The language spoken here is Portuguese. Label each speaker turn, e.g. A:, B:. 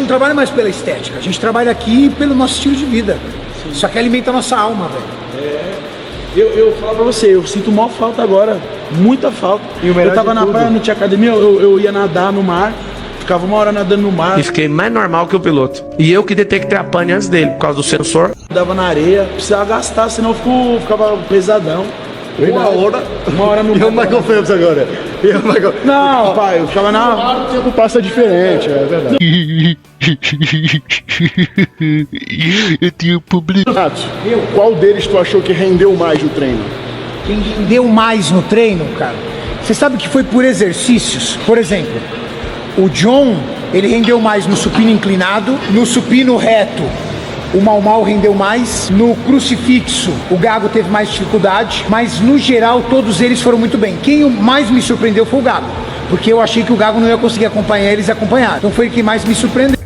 A: trabalha mais pela estética, a gente trabalha aqui pelo nosso estilo de vida. Sim. Só que alimenta a nossa alma, velho.
B: Eu falo pra você, eu sinto maior falta agora, muita falta. Eu tava na praia, não tinha academia, eu ia nadar no mar, ficava uma hora nadando no mar.
C: E fiquei mais normal que o piloto. E eu que detectei a pane antes dele, por causa do sensor.
B: Dava na areia, precisava gastar, senão eu ficava pesadão. Uma hora no mar.
D: E o Michael Phelps agora?
B: Não, pai, eu ficava na...
D: O tempo passa diferente, é verdade. Eu tenho problema. Qual deles tu achou que rendeu mais no treino?
A: Quem rendeu mais no treino, cara? Você sabe que foi por exercícios? Por exemplo, o John, ele rendeu mais no supino inclinado, no supino reto. O Mau Mau rendeu mais, no crucifixo o Gago teve mais dificuldade, mas no geral todos eles foram muito bem. Quem mais me surpreendeu foi o Gago, porque eu achei que o Gago não ia conseguir acompanhar eles e acompanhar. Então foi ele que mais me surpreendeu.